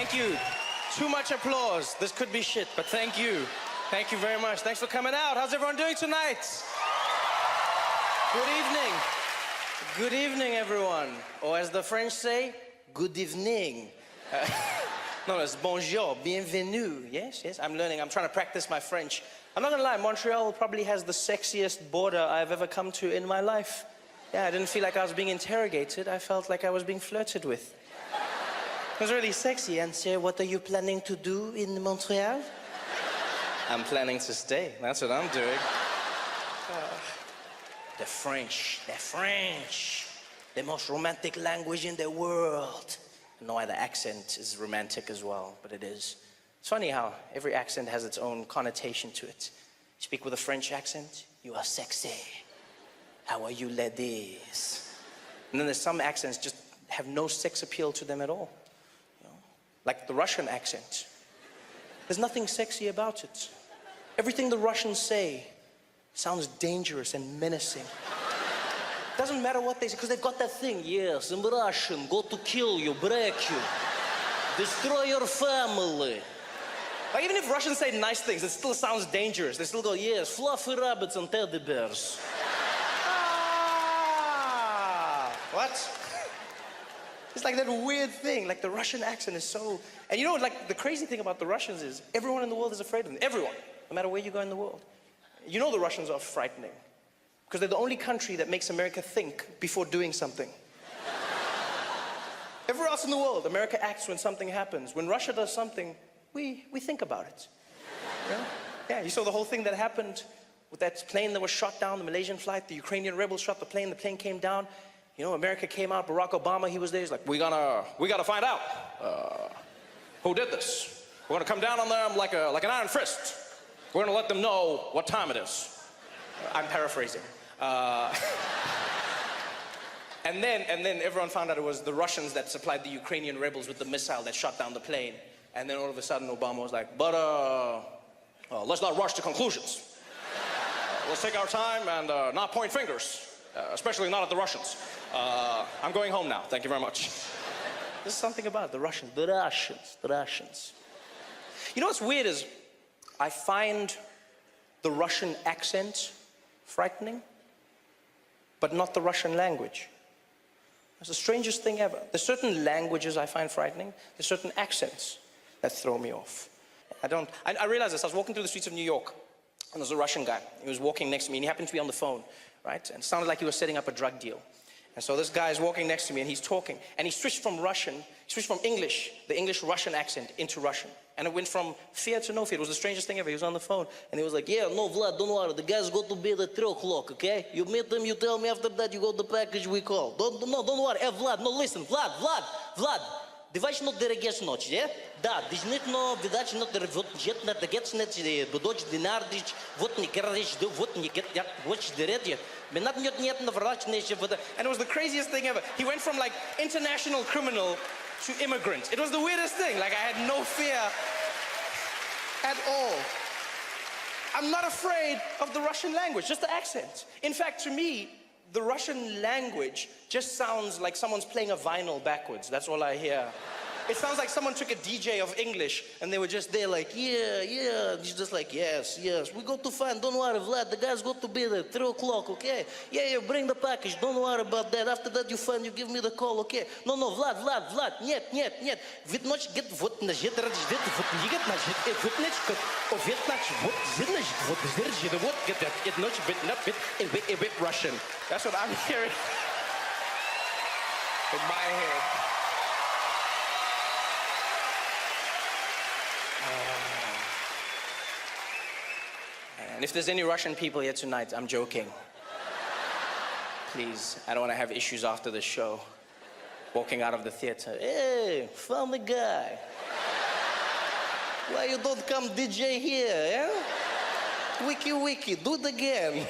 Thank you. Too much applause. This could be shit, but thank you. Thank you very much. Thanks for coming out. How's everyone doing tonight? Good evening. Good evening, everyone. Or as the French say, good evening. No, it's bonjour, bienvenue. Yes, yes, I'm learning. I'm trying to practice my French. I'm not gonna lie, Montreal probably has the sexiest border I've ever come to in my life. Yeah, I didn't feel like I was being interrogated. I felt like I was being flirted with. It was really sexy. And sir, what are you planning to do in Montreal? I'm planning to stay. That's what I'm doing. The French, they're French. The most romantic language in the world. I don't know why the accent is romantic as well, but it is. It's funny how every accent has its own connotation to it. You speak with a French accent, you are sexy. How are you, ladies? And then there's some accents just have no sex appeal to them at all. You know? Like the Russian accent. There's nothing sexy about it. Everything the Russians say sounds dangerous and menacing. Doesn't matter what they say, because they've got that thing. Yes, I'm Russian, go to kill you, break you, destroy your family. Like, even if Russians say nice things, it still sounds dangerous. They still go, yes, fluffy rabbits and teddy bears. What? It's like that weird thing, like the Russian accent is so... And you know, like, the crazy thing about the Russians is everyone in the world is afraid of them. Everyone, no matter where you go in the world. You know the Russians are frightening because they're the only country that makes America think before doing something. Everywhere else in the world, America acts when something happens. When Russia does something, we think about it. Yeah? Yeah, you saw the whole thing that happened with that plane that was shot down, the Malaysian flight, the Ukrainian rebels shot the plane came down. You know, America came out, Barack Obama, he was there, he's like, we gotta find out who did this. We're gonna come down on them like an iron fist. We're gonna let them know what time it is. I'm paraphrasing. And then everyone found out it was the Russians that supplied the Ukrainian rebels with the missile that shot down the plane. And then all of a sudden Obama was like, but let's not rush to conclusions. Let's take our time and not point fingers, especially not at the Russians. I'm going home now, thank you very much. There's something about the Russians. You know what's weird is, I find the Russian accent frightening, but not the Russian language. It's the strangest thing ever. There's certain languages I find frightening. There's certain accents that throw me off. I realized this. I was walking through the streets of New York, and there was a Russian guy. He was walking next to me, and he happened to be on the phone, right? And it sounded like he was setting up a drug deal. And so this guy is walking next to me, and he's talking. And he switched from English, the English-Russian accent, into Russian. And it went from fear to no fear. It was the strangest thing ever. He was on the phone, and he was like, yeah, no, Vlad, don't worry. The guys go to bed at 3 o'clock, okay? You meet them, you tell me after that, you got the package, we call. Don't worry. Hey, Vlad, no, listen. Vlad. Девач но дерегеш ночь, yeah? Да, дижнит но видач но вот жет на дегец нет бодоч динардич вот не кердич вот не get я вот дередje. Менат нет на врач не же. And it was the craziest thing ever. He went from like international criminal to immigrant. It was the weirdest thing. Like I had no fear at all. I'm not afraid of the Russian language, just the accent. In fact, to me, the Russian language just sounds like someone's playing a vinyl backwards. That's all I hear. It sounds like someone took a DJ of English and they were just there like, yeah. He's just like, yes. We go to find, don't worry, Vlad, the guys go to be there, 3 o'clock, okay? Yeah, bring the package, don't worry about that. After that you find, you give me the call, okay? No, Vlad, нет. Вид ночь, get, вот, нажет, раджет, вот, нигет, нажет, вот, нечка, овет, нач, вот, зинаж, вот, зиржит, вот, get that, it ночь, bit, not bit, a bit Russian. That's what I'm hearing in my head. And if there's any Russian people here tonight, I'm joking. Please, I don't want to have issues after the show. Walking out of the theater, hey, funny guy. Why you don't come DJ here, yeah? Wiki, do it again.